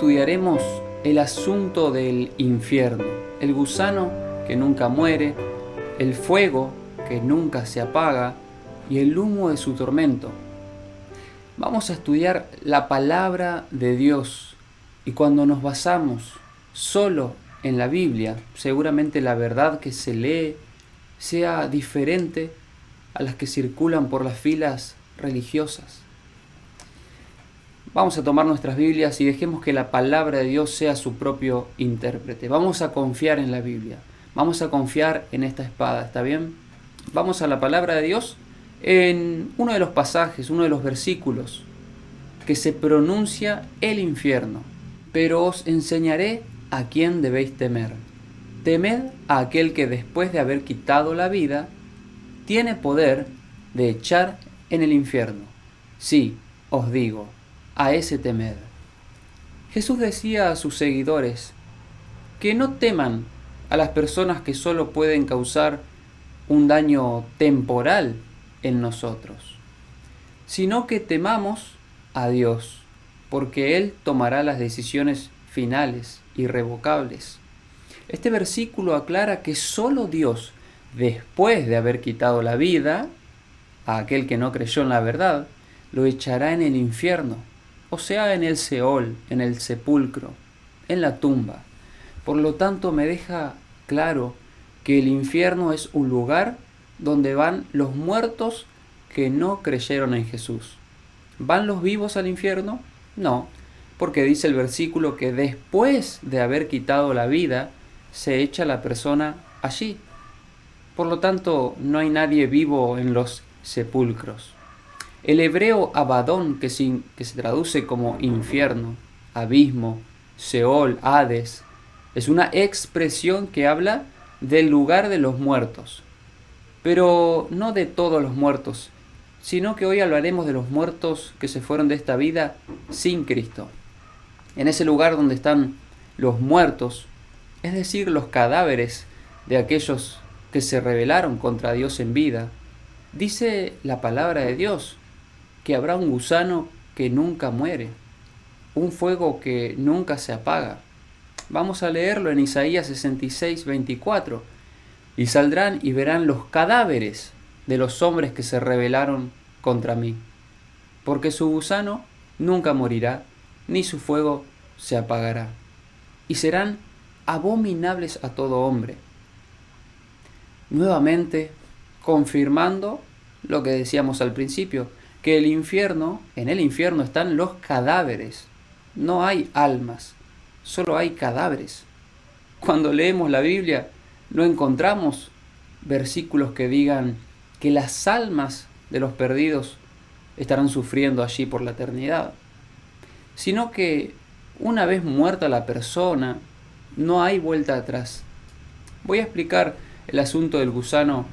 estudiaremos el asunto del infierno, el gusano que nunca muere, el fuego que nunca se apaga y el humo de su tormento. Vamos a estudiar la palabra de Dios y cuando nos basamos solo en la Biblia, seguramente la verdad que se lee sea diferente a las que circulan por las filas religiosas. Vamos a tomar nuestras Biblias y dejemos que la palabra de Dios sea su propio intérprete. Vamos a confiar en la Biblia. Vamos a confiar en esta espada, ¿está bien? Vamos a la palabra de Dios en uno de los pasajes, uno de los versículos que se pronuncia el infierno. Pero os enseñaré a quién debéis temer. Temed a aquel que después de haber quitado la vida, tiene poder de echar en el infierno. Sí, os digo, a ese temed. Jesús decía a sus seguidores que no teman a las personas que solo pueden causar un daño temporal en nosotros, sino que temamos a Dios, porque Él tomará las decisiones finales, irrevocables. Este versículo aclara que solo Dios, después de haber quitado la vida a aquel que no creyó en la verdad, lo echará en el infierno, o sea, en el Seol, en el sepulcro, en la tumba. Por lo tanto, me deja claro que el infierno es un lugar donde van los muertos que no creyeron en Jesús. ¿Van los vivos al infierno? No, porque dice el versículo que después de haber quitado la vida, se echa la persona allí. Por lo tanto, no hay nadie vivo en los sepulcros. El hebreo Abadón, que se traduce como infierno, abismo, Seol, Hades, es una expresión que habla del lugar de los muertos. Pero no de todos los muertos, sino que hoy hablaremos de los muertos que se fueron de esta vida sin Cristo. En ese lugar donde están los muertos, es decir, los cadáveres de aquellos que se rebelaron contra Dios en vida, dice la palabra de Dios que habrá un gusano que nunca muere, un fuego que nunca se apaga. Vamos a leerlo en Isaías 66, 24. Y saldrán y verán los cadáveres de los hombres que se rebelaron contra mí, porque su gusano nunca morirá, ni su fuego se apagará, y serán abominables a todo hombre. Nuevamente, confirmando lo que decíamos al principio, que en el infierno están los cadáveres, no hay almas, solo hay cadáveres. Cuando leemos la Biblia, no encontramos versículos que digan que las almas de los perdidos estarán sufriendo allí por la eternidad, sino que una vez muerta la persona, no hay vuelta atrás. Voy a explicar el asunto del gusano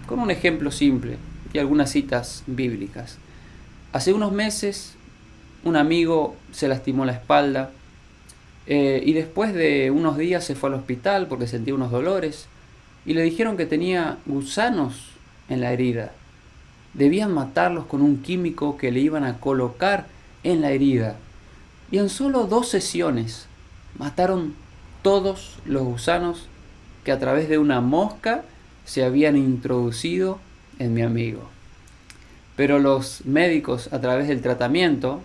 con un ejemplo simple y algunas citas bíblicas. Hace unos meses un amigo se lastimó la espalda y después de unos días se fue al hospital porque sentía unos dolores y le dijeron que tenía gusanos en la herida. Debían matarlos con un químico que le iban a colocar en la herida. Y en solo 2 sesiones mataron todos los gusanos que a través de una mosca se habían introducido en mi amigo. Pero los médicos, a través del tratamiento,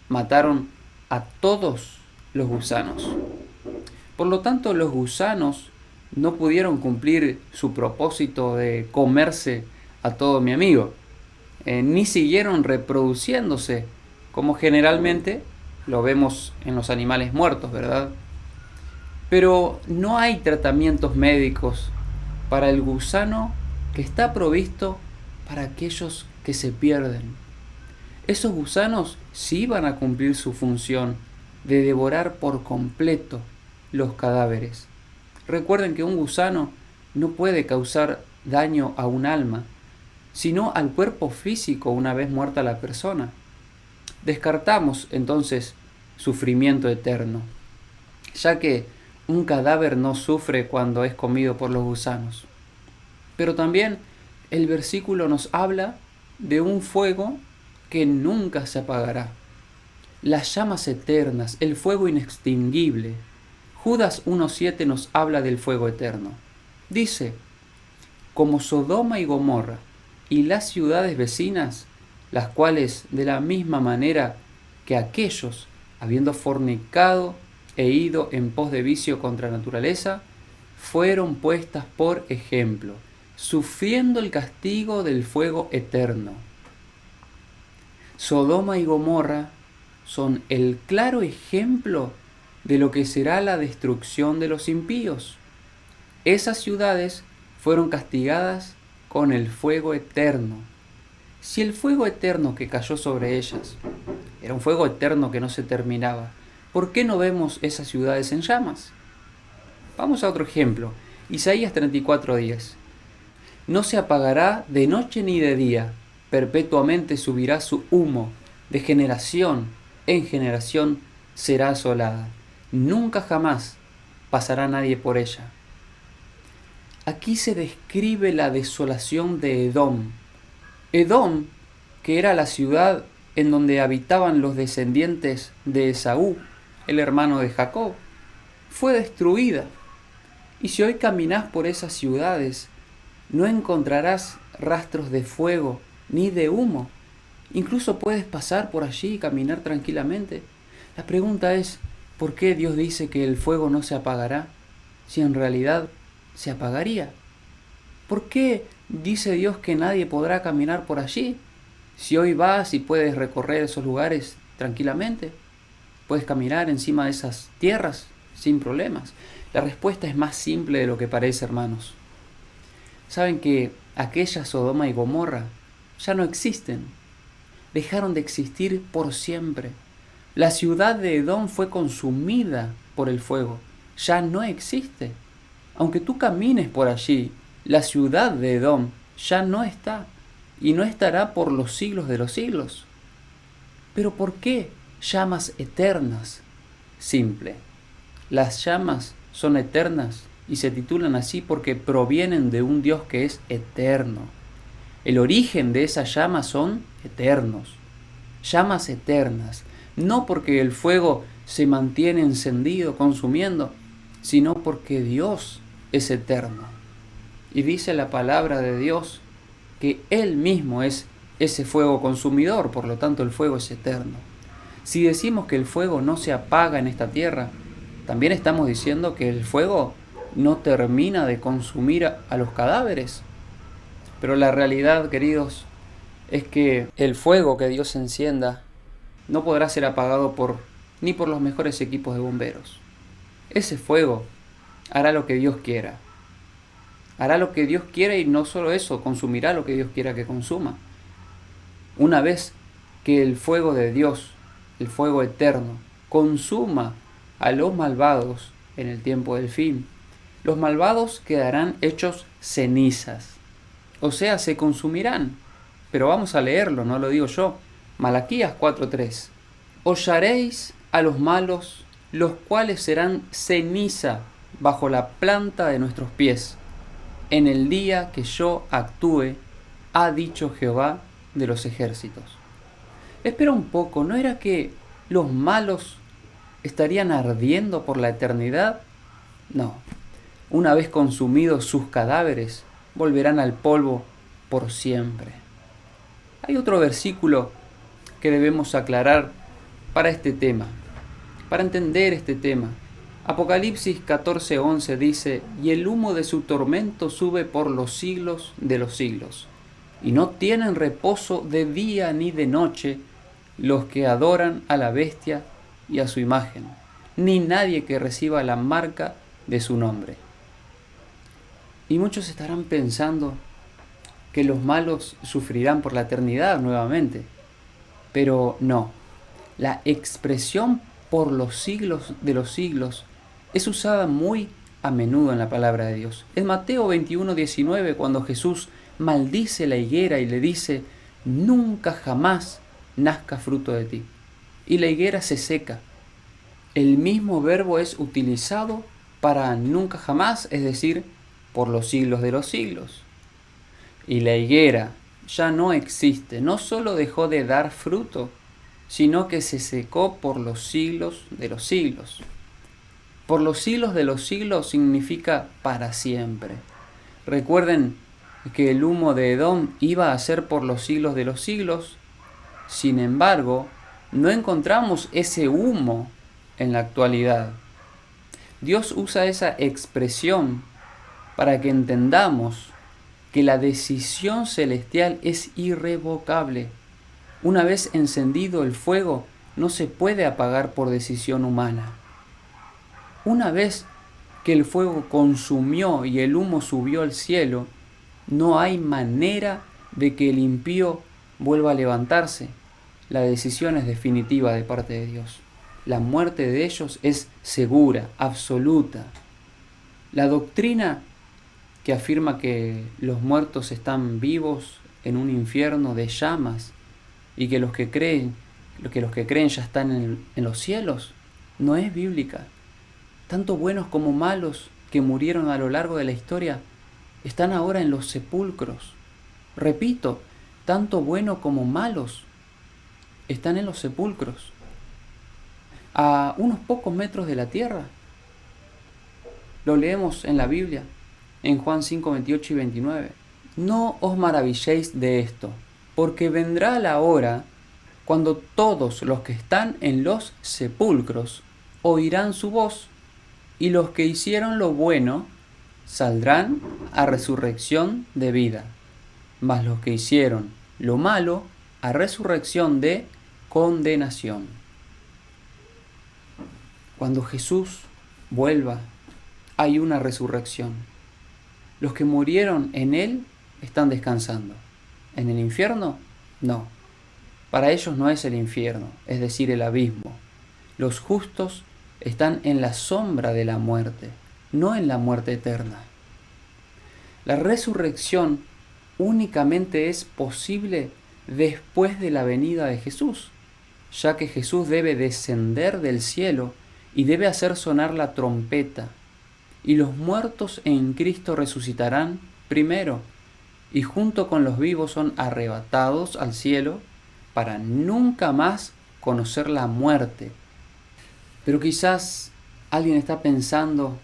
mataron a todos los gusanos. Por lo tanto, los gusanos no pudieron cumplir su propósito de comerse a todo mi amigo, ni siguieron reproduciéndose, como generalmente lo vemos en los animales muertos, ¿verdad? Pero no hay tratamientos médicos para el gusano que está provisto para aquellos que se pierden. Esos gusanos sí van a cumplir su función de devorar por completo los cadáveres. Recuerden que un gusano no puede causar daño a un alma, sino al cuerpo físico una vez muerta la persona. Descartamos entonces sufrimiento eterno, ya que un cadáver no sufre cuando es comido por los gusanos. Pero también el versículo nos habla de un fuego que nunca se apagará. las llamas eternas, el fuego inextinguible. Judas 1:7 nos habla del fuego eterno. Dice, como Sodoma y Gomorra y las ciudades vecinas, las cuales de la misma manera que aquellos, habiendo fornicado e ido en pos de vicio contra naturaleza, fueron puestas por ejemplo, sufriendo el castigo del fuego eterno. Sodoma y Gomorra son el claro ejemplo de lo que será la destrucción de los impíos. Esas ciudades fueron castigadas con el fuego eterno. Si el fuego eterno que cayó sobre ellas era un fuego eterno que no se terminaba, ¿por qué no vemos esas ciudades en llamas? Vamos a otro ejemplo. Isaías 34:10. No se apagará de noche ni de día, perpetuamente subirá su humo, de generación en generación será asolada. Nunca jamás pasará nadie por ella. Aquí se describe la desolación de Edom. Edom, que era la ciudad en donde habitaban los descendientes de Esaú, el hermano de Jacob, fue destruida. Y si hoy caminás por esas ciudades, no encontrarás rastros de fuego ni de humo. Incluso puedes pasar por allí y caminar tranquilamente. La pregunta es, ¿por qué Dios dice que el fuego no se apagará si en realidad se apagaría? ¿Por qué dice Dios que nadie podrá caminar por allí si hoy vas y puedes recorrer esos lugares tranquilamente? Puedes caminar encima de esas tierras sin problemas. La respuesta es más simple de lo que parece, hermanos. Saben que aquella Sodoma y Gomorra ya no existen. Dejaron de existir por siempre. La ciudad de Edom fue consumida por el fuego. Ya no existe. Aunque tú camines por allí, la ciudad de Edom ya no está. Y no estará por los siglos de los siglos. ¿Pero por qué llamas eternas? Simple. Las llamas son eternas y se titulan así porque provienen de un Dios que es eterno. El origen de esas llamas son eternos. Llamas eternas. No porque el fuego se mantiene encendido, consumiendo, sino porque Dios es eterno. Y dice la palabra de Dios que Él mismo es ese fuego consumidor, por lo tanto el fuego es eterno. Si decimos que el fuego no se apaga en esta tierra, también estamos diciendo que el fuego no termina de consumir a los cadáveres. Pero la realidad, queridos, es que el fuego que Dios encienda no podrá ser apagado ni por los mejores equipos de bomberos. Ese fuego hará lo que Dios quiera. Hará lo que Dios quiera y no solo eso, consumirá lo que Dios quiera que consuma. Una vez que el fuego de Dios, el fuego eterno, consuma a los malvados en el tiempo del fin, los malvados quedarán hechos cenizas. O sea, se consumirán. Pero vamos a leerlo, no lo digo yo. Malaquías 4:3. Hollaréis a los malos, los cuales serán ceniza bajo la planta de nuestros pies, en el día que yo actúe, ha dicho Jehová de los ejércitos. Espera un poco, ¿no era que los malos estarían ardiendo por la eternidad? No. Una vez consumidos sus cadáveres, volverán al polvo por siempre. Hay otro versículo que debemos aclarar para este tema, para entender este tema. Apocalipsis 14:11 dice, y el humo de su tormento sube por los siglos de los siglos, y no tienen reposo de día ni de noche los que adoran a la bestia y a su imagen, ni nadie que reciba la marca de su nombre. Y muchos estarán pensando que los malos sufrirán por la eternidad nuevamente, pero no. La expresión por los siglos de los siglos es usada muy a menudo en la palabra de Dios. En Mateo 21:19, cuando Jesús maldice la higuera y le dice, nunca jamás nazca fruto de ti. Y la higuera se seca. El mismo verbo es utilizado para nunca jamás, es decir, por los siglos de los siglos. Y la higuera ya no existe, no solo dejó de dar fruto, sino que se secó por los siglos de los siglos. Por los siglos de los siglos significa para siempre. Recuerden que el humo de Edom iba a ser por los siglos de los siglos. Sin embargo, no encontramos ese humo en la actualidad. Dios usa esa expresión para que entendamos que la decisión celestial es irrevocable. Una vez encendido el fuego, no se puede apagar por decisión humana. Una vez que el fuego consumió y el humo subió al cielo, no hay manera de que el impío vuelva a levantarse. La decisión es definitiva de parte de Dios. La muerte de ellos es segura, absoluta. La doctrina que afirma que los muertos están vivos en un infierno de llamas y que los que creen ya están en los cielos, no es bíblica. Tanto buenos como malos que murieron a lo largo de la historia están ahora en los sepulcros. Repito, tanto buenos como malos están en los sepulcros, a unos pocos metros de la tierra. Lo leemos en la Biblia, en Juan 5, 28 y 29. No os maravilléis de esto, porque vendrá la hora cuando todos los que están en los sepulcros oirán su voz, y los que hicieron lo bueno saldrán a resurrección de vida, mas los que hicieron lo malo a resurrección de condenación. Cuando Jesús vuelva, hay una resurrección. Los que murieron en Él están descansando. ¿En el infierno? No. Para ellos no es el infierno, es decir, el abismo. Los justos están en la sombra de la muerte, no en la muerte eterna. La resurrección únicamente es posible después de la venida de Jesús, ya que Jesús debe descender del cielo y debe hacer sonar la trompeta, y los muertos en Cristo resucitarán primero, y junto con los vivos son arrebatados al cielo para nunca más conocer la muerte. Pero quizás alguien está pensando,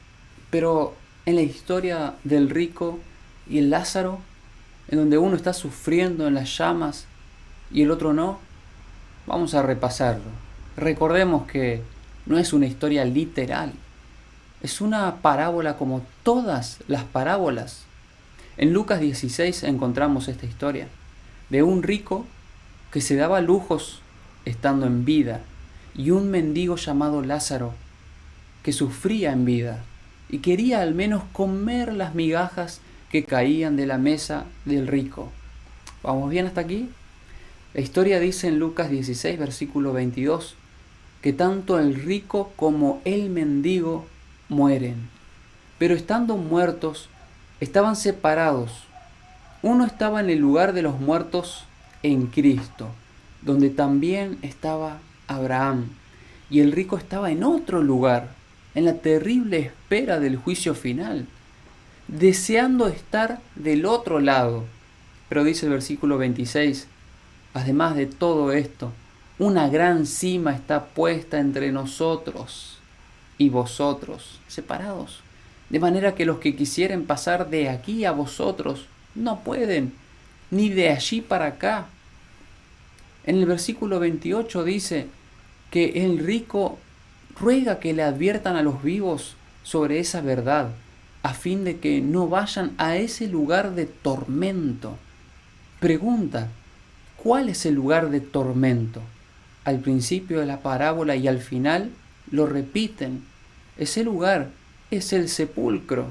pero en la historia del rico y el Lázaro, en donde uno está sufriendo en las llamas y el otro no, vamos a repasarlo. Recordemos que no es una historia literal, es una parábola como todas las parábolas. En Lucas 16 encontramos esta historia de un rico que se daba lujos estando en vida y un mendigo llamado Lázaro que sufría en vida y quería al menos comer las migajas que caían de la mesa del rico. ¿Vamos bien hasta aquí? La historia dice en Lucas 16, versículo 22, que tanto el rico como el mendigo mueren. Pero estando muertos, estaban separados. Uno estaba en el lugar de los muertos en Cristo, donde también estaba Abraham, y el rico estaba en otro lugar, en la terrible espera del juicio final, deseando estar del otro lado. Pero dice el versículo 26, además de todo esto, una gran cima está puesta entre nosotros y vosotros, separados, de manera que los que quisieren pasar de aquí a vosotros no pueden, ni de allí para acá. En el versículo 28 dice que el rico ruega que le adviertan a los vivos sobre esa verdad, a fin de que no vayan a ese lugar de tormento. Pregunta, ¿cuál es el lugar de tormento? Al principio de la parábola y al final lo repiten. Ese lugar es el sepulcro.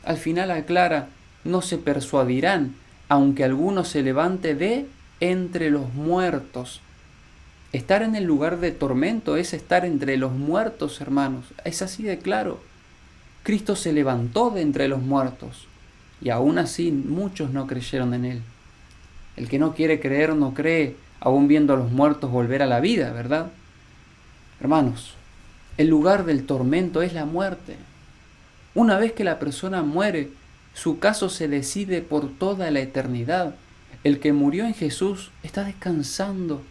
Al final aclara, no se persuadirán, aunque alguno se levante de entre los muertos. Estar en el lugar de tormento es estar entre los muertos, hermanos. Es así de claro. Cristo se levantó de entre los muertos y aún así muchos no creyeron en Él. El que no quiere creer no cree, aún viendo a los muertos volver a la vida, ¿verdad? Hermanos, el lugar del tormento es la muerte. Una vez que la persona muere, su caso se decide por toda la eternidad. El que murió en Jesús está descansando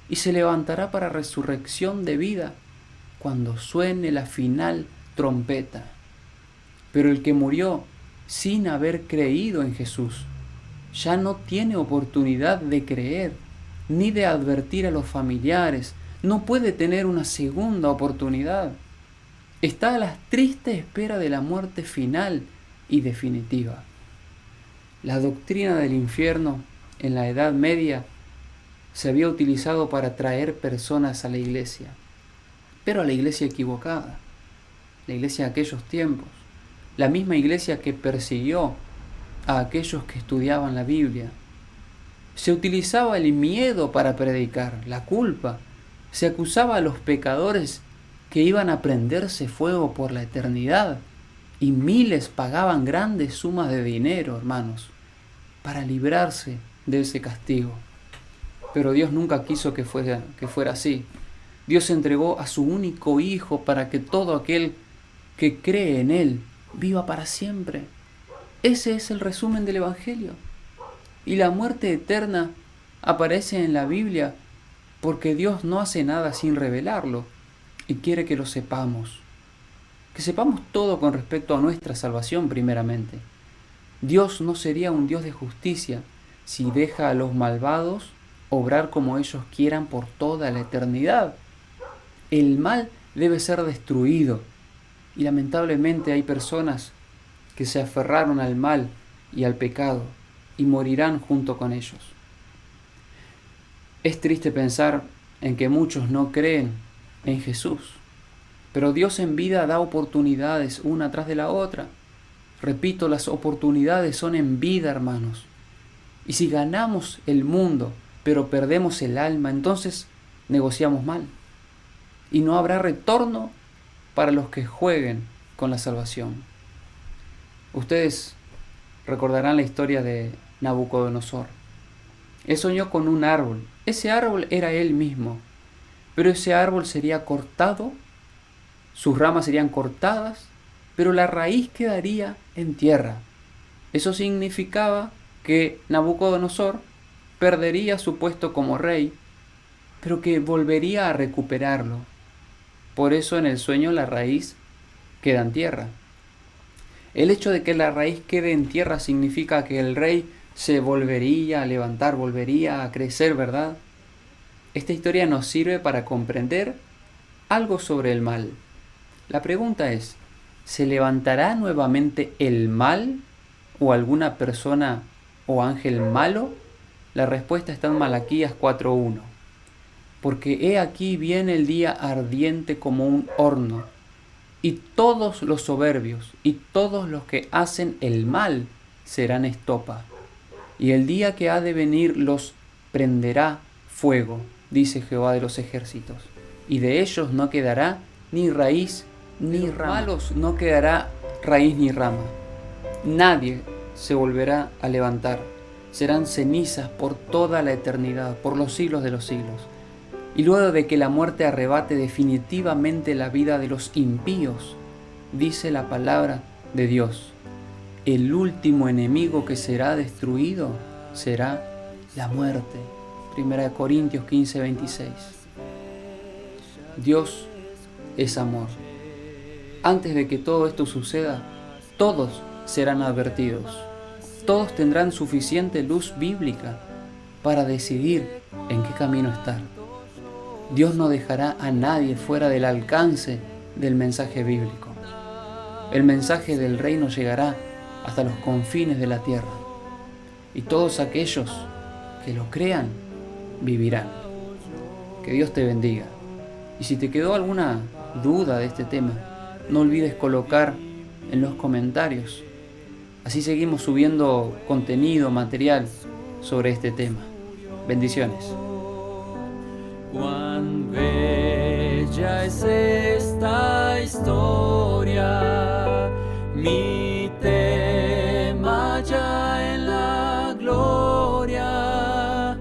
y se levantará para resurrección de vida cuando suene la final trompeta. Pero el que murió sin haber creído en Jesús ya no tiene oportunidad de creer ni de advertir a los familiares, no puede tener una segunda oportunidad. Está a la triste espera de la muerte final y definitiva. La doctrina del infierno en la Edad Media se había utilizado para atraer personas a la iglesia, pero a la iglesia equivocada, la iglesia de aquellos tiempos, la misma iglesia que persiguió a aquellos que estudiaban la Biblia. Se utilizaba el miedo para predicar, la culpa, se acusaba a los pecadores que iban a prenderse fuego por la eternidad, y miles pagaban grandes sumas de dinero, hermanos, para librarse de ese castigo. Pero Dios nunca quiso que fuera así. Dios entregó a su único Hijo para que todo aquel que cree en Él viva para siempre. Ese es el resumen del Evangelio. Y la muerte eterna aparece en la Biblia porque Dios no hace nada sin revelarlo y quiere que lo sepamos. Que sepamos todo con respecto a nuestra salvación primeramente. Dios no sería un Dios de justicia si deja a los malvados obrar como ellos quieran por toda la eternidad. El mal debe ser destruido y lamentablemente hay personas que se aferraron al mal y al pecado y morirán junto con ellos. Es triste pensar en que muchos no creen en Jesús, pero Dios en vida da oportunidades una tras de la otra. Repito, las oportunidades son en vida, hermanos. Y si ganamos el mundo, pero perdemos el alma, entonces negociamos mal. Y no habrá retorno para los que jueguen con la salvación. Ustedes recordarán la historia de Nabucodonosor. Él soñó con un árbol. Ese árbol era él mismo. Pero ese árbol sería cortado, sus ramas serían cortadas, pero la raíz quedaría en tierra. Eso significaba que Nabucodonosor perdería su puesto como rey, pero que volvería a recuperarlo. Por eso en el sueño la raíz queda en tierra. El hecho de que la raíz quede en tierra significa que el rey se volvería a levantar, volvería a crecer, ¿verdad? Esta historia nos sirve para comprender algo sobre el mal. La pregunta es, ¿se levantará nuevamente el mal o alguna persona o ángel malo? La respuesta está en Malaquías 4:1. Porque he aquí viene el día ardiente como un horno, y todos los soberbios y todos los que hacen el mal serán estopa. Y el día que ha de venir los prenderá fuego, dice Jehová de los ejércitos, y de ellos no quedará ni raíz ni rama. Malos no quedará raíz ni rama. Nadie se volverá a levantar. Serán cenizas por toda la eternidad, por los siglos de los siglos. Y luego de que la muerte arrebate definitivamente la vida de los impíos, dice la palabra de Dios, el último enemigo que será destruido será la muerte. 1 Corintios 15:26. Dios es amor. Antes de que todo esto suceda, todos serán advertidos. Todos tendrán suficiente luz bíblica para decidir en qué camino estar. Dios no dejará a nadie fuera del alcance del mensaje bíblico. El mensaje del reino llegará hasta los confines de la tierra, y todos aquellos que lo crean vivirán. Que Dios te bendiga. Y si te quedó alguna duda de este tema, no olvides colocar en los comentarios. Así seguimos subiendo contenido, material sobre este tema. Bendiciones. Cuán bella es esta historia, mi tema ya en la gloria.